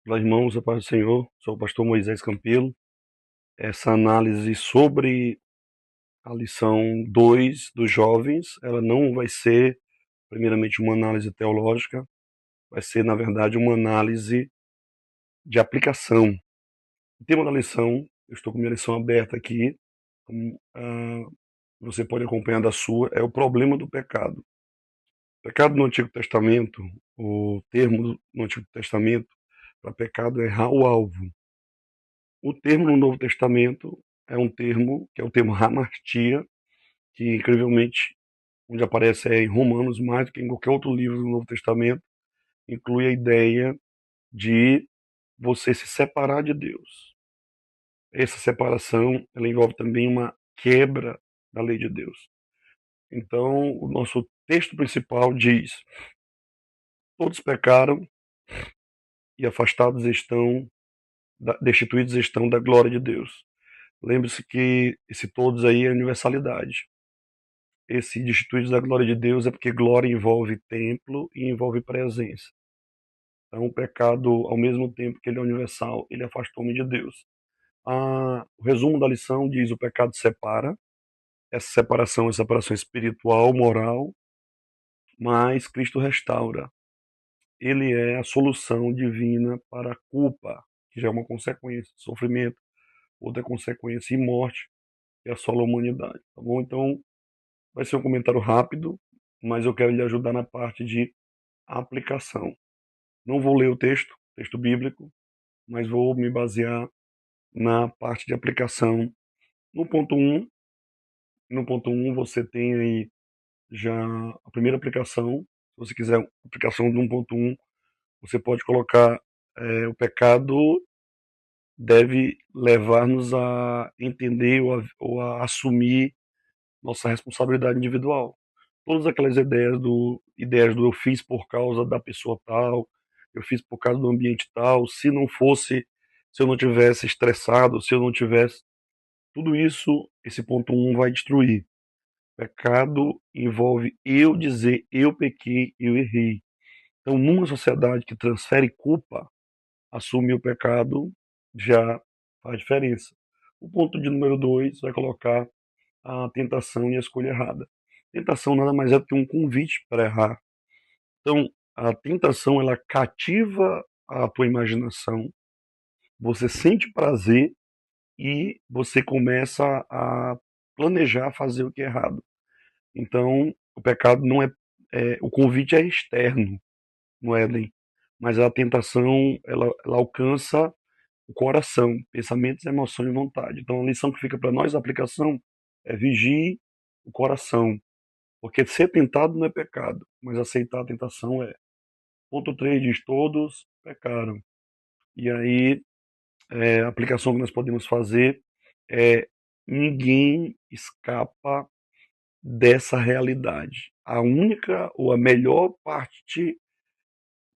Olá, irmãos, a paz do Senhor. Sou o pastor Moisés Campelo. Essa análise sobre a lição 2 dos jovens, ela não vai ser, primeiramente, uma análise teológica, vai ser, na verdade, uma análise de aplicação. O tema da lição, eu estou com minha lição aberta aqui, você pode acompanhar da sua, é o problema do pecado. Pecado no Antigo Testamento, o termo no Antigo Testamento para pecado é errar o alvo. O termo no Novo Testamento é um termo que é o termo hamartia, que incrivelmente onde aparece em Romanos mais do que em qualquer outro livro do Novo Testamento, inclui a ideia de você se separar de Deus. Essa separação, ela envolve também uma quebra da lei de Deus. Então, o nosso texto principal diz: todos pecaram e afastados estão, destituídos estão da glória de Deus. Lembre-se que esse todos aí é universalidade. Esse destituídos da glória de Deus é porque glória envolve templo e envolve presença. Então, o pecado, ao mesmo tempo que ele é universal, ele afastou o homem de Deus. O resumo da lição diz: o pecado separa. Essa separação é separação espiritual, moral, mas Cristo restaura. Ele é a solução divina para a culpa, que já é uma consequência de sofrimento, outra consequência e morte, que assola a humanidade. Tá bom? Então, vai ser um comentário rápido, mas eu quero lhe ajudar na parte de aplicação. Não vou ler o texto bíblico, mas vou me basear na parte de aplicação. No ponto 1, no ponto 1 você tem aí já a primeira aplicação. Se você quiser aplicação de 1.1, você pode colocar o pecado deve levar-nos a entender ou a assumir nossa responsabilidade individual. Todas aquelas ideias do eu fiz por causa da pessoa tal, eu fiz por causa do ambiente tal, se eu não tivesse estressado, se eu não tivesse, tudo isso, esse ponto 1 vai destruir. Pecado envolve eu dizer eu pequei, eu errei. Então, numa sociedade que transfere culpa, assumir o pecado já faz diferença. O ponto de número 2 vai colocar a tentação e a escolha errada. Tentação nada mais é do que um convite para errar. Então, a tentação ela cativa a tua imaginação, você sente prazer e você começa a planejar fazer o que é errado. Então, o pecado não o convite é externo no Éden, mas a tentação ela alcança o coração, pensamentos, emoção e vontade. Então, a lição que fica para nós, a aplicação, é vigie o coração, porque ser tentado não é pecado, mas aceitar a tentação é. Ponto 3 diz: todos pecaram. E aí, a aplicação que nós podemos fazer é: ninguém escapa dessa realidade. A única ou a melhor parte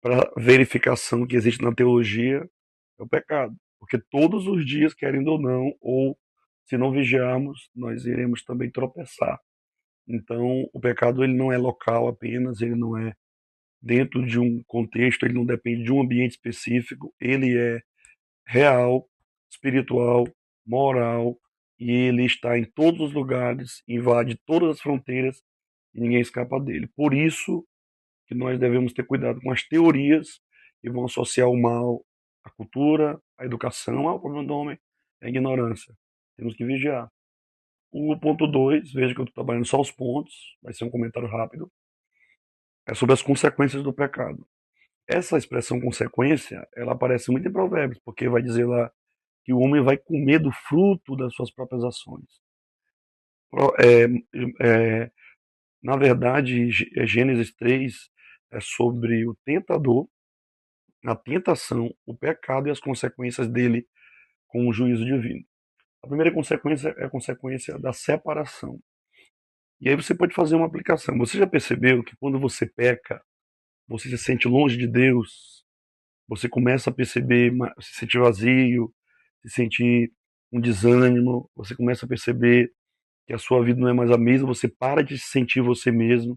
para verificação que existe na teologia é o pecado. Porque todos os dias, querendo ou não, ou se não vigiarmos, nós iremos também tropeçar. Então, o pecado ele não é local apenas, ele não é dentro de um contexto, ele não depende de um ambiente específico, ele é real, espiritual, moral, e ele está em todos os lugares, invade todas as fronteiras e ninguém escapa dele. Por isso que nós devemos ter cuidado com as teorias que vão associar o mal à cultura, à educação. O problema do homem é a ignorância. Temos que vigiar. O ponto 2, veja que eu estou trabalhando só os pontos, vai ser um comentário rápido, é sobre as consequências do pecado. Essa expressão consequência, ela aparece muito em Provérbios, porque vai dizer lá que o homem vai comer do fruto das suas próprias ações. É, é, na verdade, Gênesis 3 é sobre o tentador, a tentação, o pecado e as consequências dele com o juízo divino. A primeira consequência é a consequência da separação. E aí você pode fazer uma aplicação. Você já percebeu que quando você peca, você se sente longe de Deus, você começa a perceber, se sentir vazio, se sentir um desânimo, você começa a perceber que a sua vida não é mais a mesma, você para de se sentir você mesmo,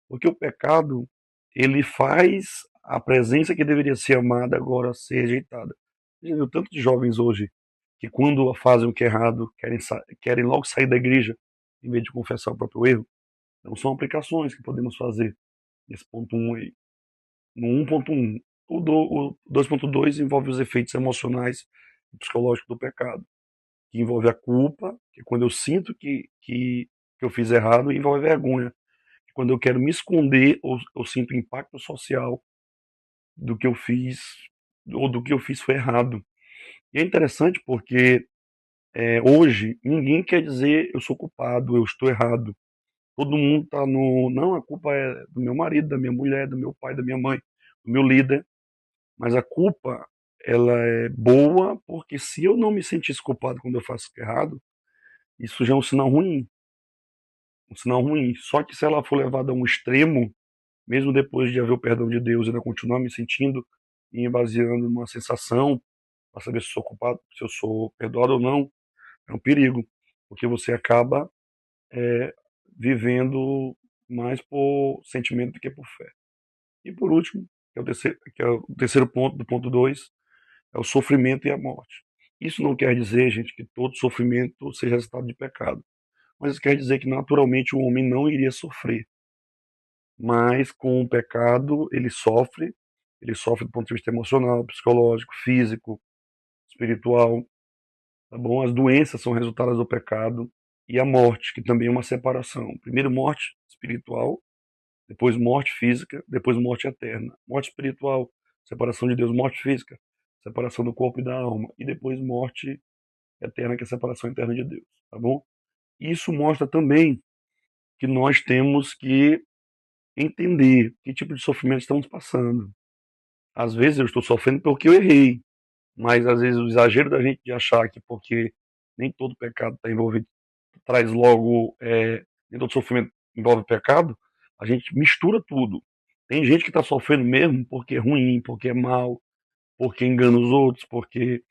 porque o pecado, ele faz a presença que deveria ser amada agora ser rejeitada. Já viu tanto de jovens hoje que quando fazem o que é errado, querem logo sair da igreja em vez de confessar o próprio erro? Então são aplicações que podemos fazer nesse ponto 1 aí. No 1.1, o 2.2 envolve os efeitos emocionais e psicológicos do pecado, que envolve a culpa, que é quando eu sinto que eu fiz errado, e envolve a vergonha, que quando eu quero me esconder ou eu sinto o impacto social do que eu fiz, ou do que eu fiz foi errado. E é interessante porque hoje ninguém quer dizer eu sou culpado, eu estou errado. Todo mundo está no. Não, a culpa é do meu marido, da minha mulher, do meu pai, da minha mãe, do meu líder. Mas a culpa, ela é boa porque se eu não me sentisse culpado quando eu faço errado, isso já é um sinal ruim. Um sinal ruim. Só que se ela for levada a um extremo, mesmo depois de haver o perdão de Deus, ainda continuar me sentindo e me baseando numa sensação para saber se eu sou culpado, se eu sou perdoado ou não, é um perigo, porque você acaba é, vivendo mais por sentimento do que por fé. E por último, que é o terceiro ponto do ponto 2, é o sofrimento e a morte. Isso não quer dizer, gente, que todo sofrimento seja resultado de pecado, mas isso quer dizer que naturalmente o homem não iria sofrer, mas com o pecado ele sofre do ponto de vista emocional, psicológico, físico, espiritual, tá bom? As doenças são resultados do pecado e a morte, que também é uma separação. Primeiro morte espiritual, depois morte física, depois morte eterna. Morte espiritual, separação de Deus, morte física, separação do corpo e da alma, e depois morte eterna, que é a separação eterna de Deus, tá bom? Isso mostra também que nós temos que entender que tipo de sofrimento estamos passando. Às vezes eu estou sofrendo porque eu errei, mas às vezes o exagero da gente de achar que porque nem todo pecado está envolvido, traz logo, nem todo sofrimento envolve pecado, a gente mistura tudo. Tem gente que está sofrendo mesmo porque é ruim, porque é mal, porque engana os outros, porque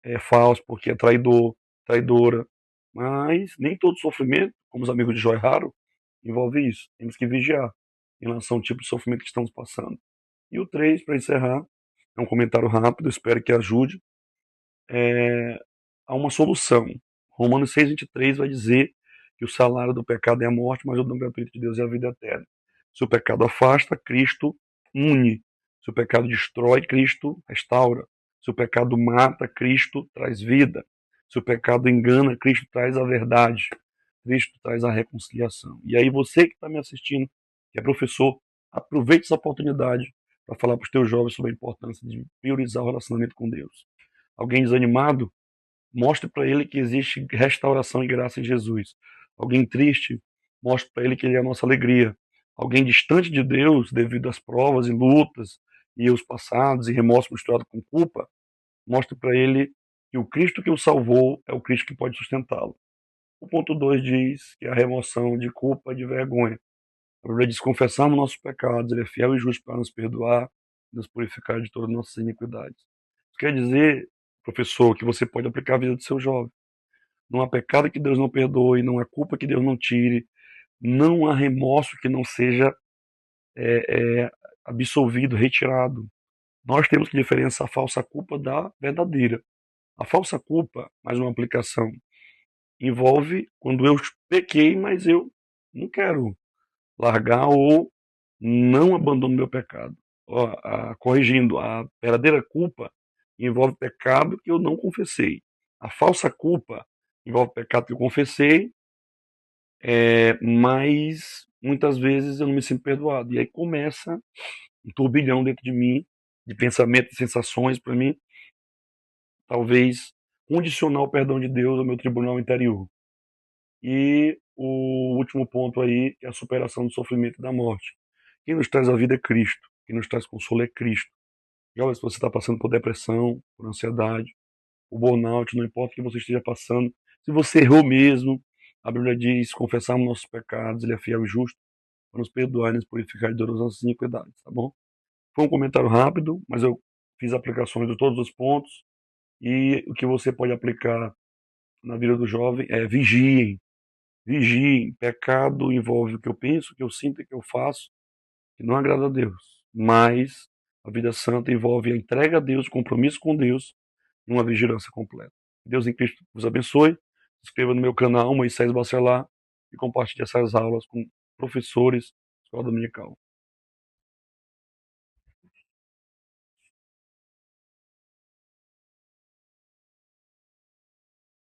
é falso, porque é traidor, traidora. Mas nem todo sofrimento, como os amigos de Joy Haro, envolve isso. Temos que vigiar em relação ao tipo de sofrimento que estamos passando. E o 3, para encerrar, é um comentário rápido, espero que ajude. Há uma solução. Romanos 6,23 vai dizer que o salário do pecado é a morte, mas o dom gratuito de Deus é a vida eterna. Se o pecado afasta, Cristo une. Se o pecado destrói, Cristo restaura. Se o pecado mata, Cristo traz vida. Se o pecado engana, Cristo traz a verdade. Cristo traz a reconciliação. E aí você que está me assistindo, que é professor, aproveite essa oportunidade para falar para os teus jovens sobre a importância de priorizar o relacionamento com Deus. Alguém desanimado? Mostre para ele que existe restauração e graça em Jesus. Alguém triste? Mostre para ele que ele é a nossa alegria. Alguém distante de Deus, devido às provas e lutas, e os passados e remorso misturado com culpa, mostre para ele que o Cristo que o salvou é o Cristo que pode sustentá-lo. O ponto 2 diz que a remoção de culpa e de vergonha. A Bíblia diz: confessarmos nossos pecados, ele é fiel e justo para nos perdoar, nos purificar de todas as nossas iniquidades. Isso quer dizer, professor, que você pode aplicar a vida do seu jovem. Não há pecado que Deus não perdoe, não há culpa que Deus não tire, não há remorso que não seja absolvido, retirado. Nós temos que diferenciar a falsa culpa da verdadeira. A falsa culpa, mais uma aplicação, envolve quando eu pequei, mas eu não quero largar ou não abandono meu pecado. Corrigindo, a verdadeira culpa envolve pecado que eu não confessei. A falsa culpa envolve pecado que eu confessei, mas muitas vezes eu não me sinto perdoado. E aí começa um turbilhão dentro de mim, de pensamentos e sensações para mim, talvez condicionar o perdão de Deus ao meu tribunal interior. E o último ponto aí é a superação do sofrimento e da morte. Quem nos traz a vida é Cristo, quem nos traz consolo é Cristo. Já se você está passando por depressão, por ansiedade, por burnout, não importa o que você esteja passando, se você errou mesmo, a Bíblia diz: confessarmos nossos pecados, Ele é fiel e justo para nos perdoar e nos purificar de todas as nossas iniquidades, tá bom? Foi um comentário rápido, mas eu fiz aplicações de todos os pontos, e o que você pode aplicar na vida do jovem é vigiem, vigiem. Pecado envolve o que eu penso, o que eu sinto e o que eu faço, que não agrada a Deus, mas A vida santa envolve a entrega a Deus, o compromisso com Deus e uma vigilância completa. Deus em Cristo vos abençoe. Se inscreva no meu canal, Moisés Bacelar, e compartilhe essas aulas com professores da Escola Dominical.